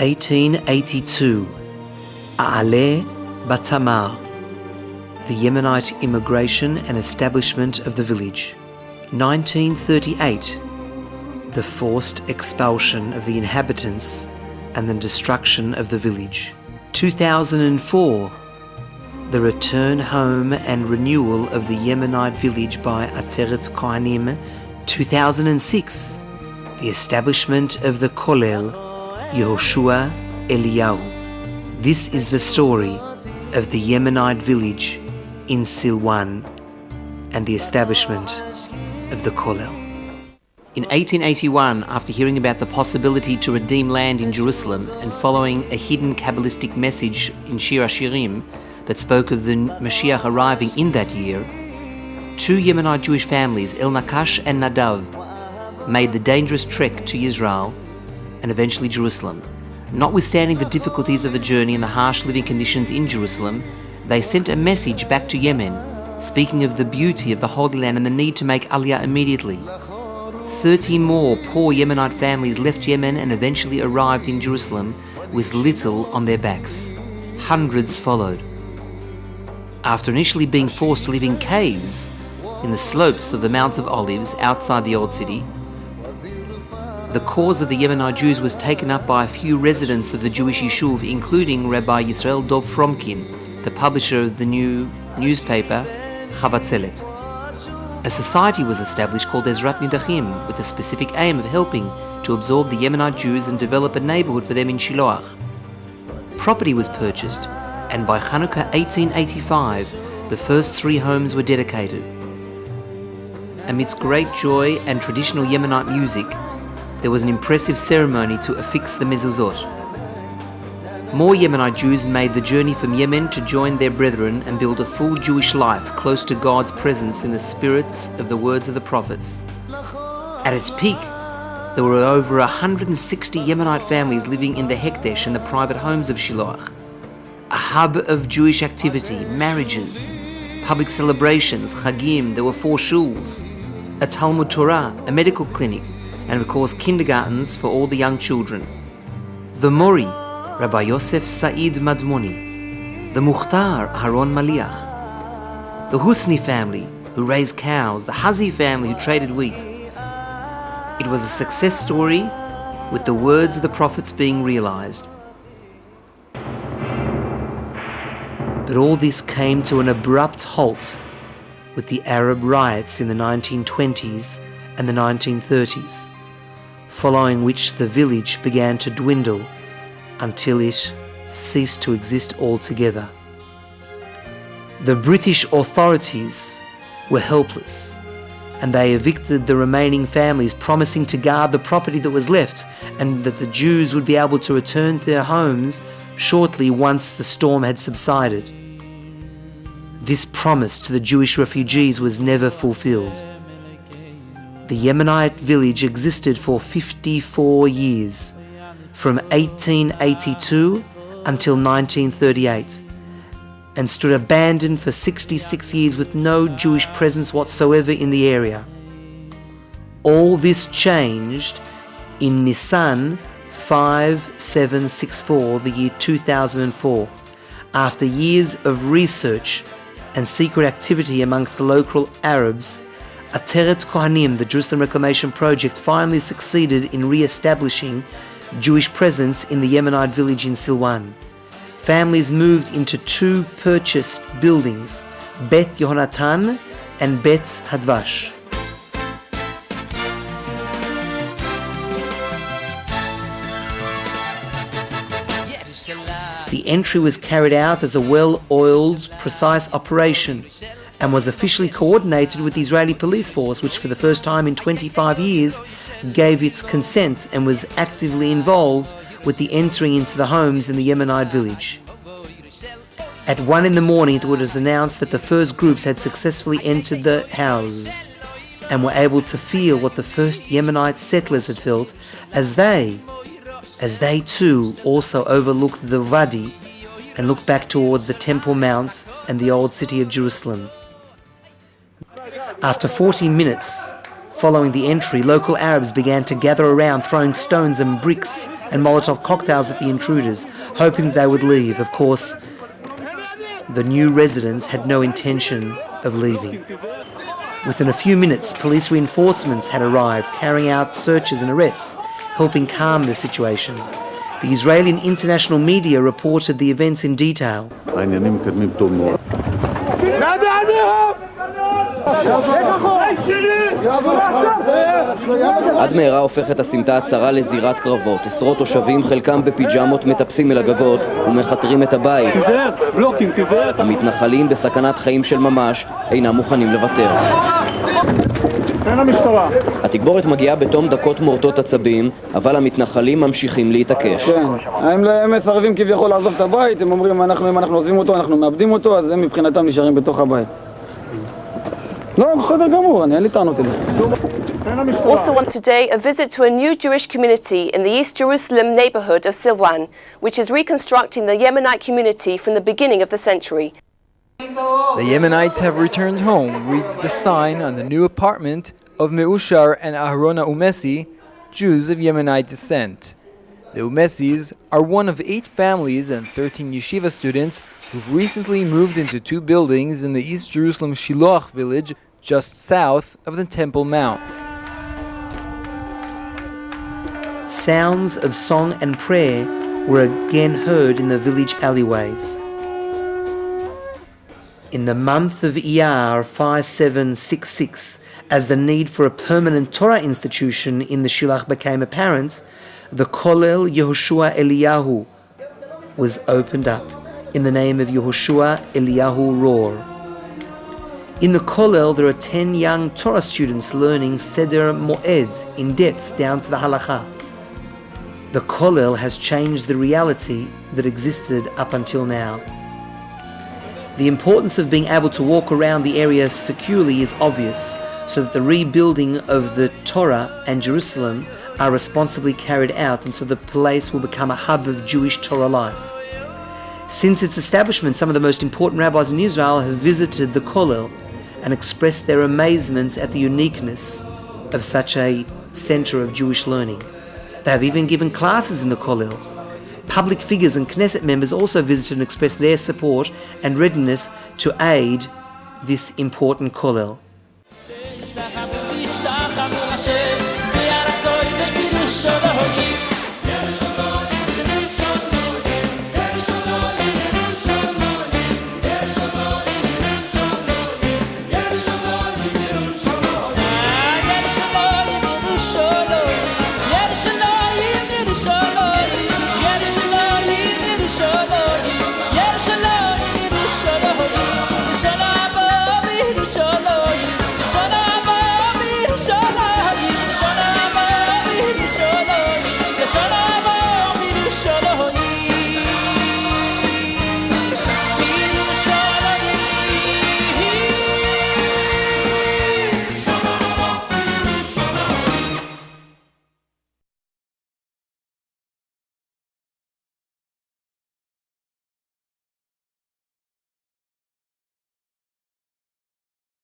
1882, A'aleh Batamar, the Yemenite immigration and establishment of the village. 1938, the forced expulsion of the inhabitants and the destruction of the village. 2004, the return home and renewal of the Yemenite village by Ateret Kohanim. 2006, the establishment of the Kולל, Yehושע, Elihu. This is the story of the Yemenite village in Silwan and the establishment of the Kולל. In 1881, after hearing about the possibility to redeem land in Jerusalem and following a hidden Kabbalistic message in Shir HaShirim that spoke of the Mashiach arriving in that year, two Yemenite Jewish families, El Nakash and Nadav, made the dangerous trek to Israel and eventually Jerusalem. Notwithstanding the difficulties of the journey and the harsh living conditions in Jerusalem, they sent a message back to Yemen, speaking of the beauty of the Holy Land and the need to make Aliyah immediately. 30 more poor Yemenite families left Yemen and eventually arrived in Jerusalem with little on their backs. Hundreds followed. After initially being forced to live in caves in the slopes of the Mount of Olives outside the Old City, the cause of the Yemenite Jews was taken up by a few residents of the Jewish Yishuv, including Rabbi Yisrael Dov Fromkin, the publisher of the new newspaper Chavatzelet. A society was established called Ezrat Nidachim with the specific aim of helping to absorb the Yemenite Jews and develop a neighborhood for them in Shiloach. Property was purchased, and by Chanukah 1885, the first 3 homes were dedicated. Amidst great joy and traditional Yemenite music, there was an impressive ceremony to affix the mezuzot. More Yemenite Jews made the journey from Yemen to join their brethren and build a full Jewish life close to God's presence in the spirits of the words of the prophets. At its peak, there were over 160 Yemenite families living in the Hekdesh and the private homes of Shiloach, a hub of Jewish activity, marriages, public celebrations, chagim. There were 4 shuls, a Talmud Torah, a medical clinic, and of course kindergartens for all the young children. The Mori, Rabbi Yosef Said Madmoni, the Mukhtar Haron Maliach, the Husni family who raised cows, the Hazi family who traded wheat. It was a success story with the words of the prophets being realized. But all this came to an abrupt halt with the Arab riots in the 1920s and the 1930s, following which the village began to dwindle until it ceased to exist altogether. The British authorities were helpless, and they evicted the remaining families, promising to guard the property that was left and that the Jews would be able to return to their homes shortly once the storm had subsided. This promise to the Jewish refugees was never fulfilled. The Yemenite village existed for 54 years, from 1882 until 1938, and stood abandoned for 66 years with no Jewish presence whatsoever in the area. All this changed in Nisan 5764, the year 2004, after years of research and secret activity amongst the local Arabs. Ateret Kohanim, the Jerusalem Reclamation Project, finally succeeded in re-establishing Jewish presence in the Yemenite village in Silwan. Families moved into 2 purchased buildings, Bet Yehonatan and Bet Hadvash. The entry was carried out as a well-oiled, precise operation and was officially coordinated with the Israeli police force, which for the first time in 25 years gave its consent and was actively involved with the entering into the homes in the Yemenite village. At 1 in the morning, it was announced that the first groups had successfully entered the houses and were able to feel what the first Yemenite settlers had felt as they too also overlooked the Wadi and looked back towards the Temple Mount and the old city of Jerusalem. After 40 minutes, Following the entry, local Arabs began to gather around, throwing stones and bricks and Molotov cocktails at the intruders, hoping that they would leave. Of course, the new residents had no intention of leaving. Within a few minutes, police reinforcements had arrived, carrying out searches and arrests, helping calm the situation. The Israeli and international media reported the events in detail. עד מהרה הופכת הסמטה הצרה לזירת קרבות. עשרות תושבים, חלקם בפיג'מות, מטפסים אל הגגות ומחתרים את הבית. המתנחלים בסכנת חיים של ממש אינם מוכנים לוותר. התגבורת מגיעה בתום דקות מורטות עצבים, אבל המתנחלים ממשיכים להתעקש. הם מסרבים כביכול לעזוב את הבית, הם אומרים אם אנחנו עוזבים אותו, אנחנו מאבדים אותו, אז הם מבחינתם נשארים בתוך הבית. לא, בסדר גמור, אין לי טענות אלה. Also on today, a visit to a new Jewish community in the East Jerusalem neighborhood of Silwan, which is reconstructing the Yemenite community from the beginning of the century. The Yemenites have returned home, reads the sign on the new apartment of Meushar and Aharona Umesi, Jews of Yemenite descent. The Umesis are one of 8 families and 13 yeshiva students who've recently moved into 2 buildings in the East Jerusalem Shiloach village just south of the Temple Mount. Sounds of song and prayer were again heard in the village alleyways. In the month of Iyar 5766, as the need for a permanent Torah institution in the Shilach became apparent, the Kולל Yehושע Eliyahu was opened up in the name of Yehושע Eliyahu Rohr. In the Kולל, there are 10 young Torah students learning Seder Moed in depth down to the Halakha. The Kולל has changed the reality that existed up until now. The importance of being able to walk around the area securely is obvious, so that the rebuilding of the Torah and Jerusalem are responsibly carried out, and so the place will become a hub of Jewish Torah life. Since its establishment, some of the most important rabbis in Israel have visited the Kולל and expressed their amazement at the uniqueness of such a center of Jewish learning. They have even given classes in the Kולל. Public figures and Knesset members also visited and expressed their support and readiness to aid this important Kולל. Show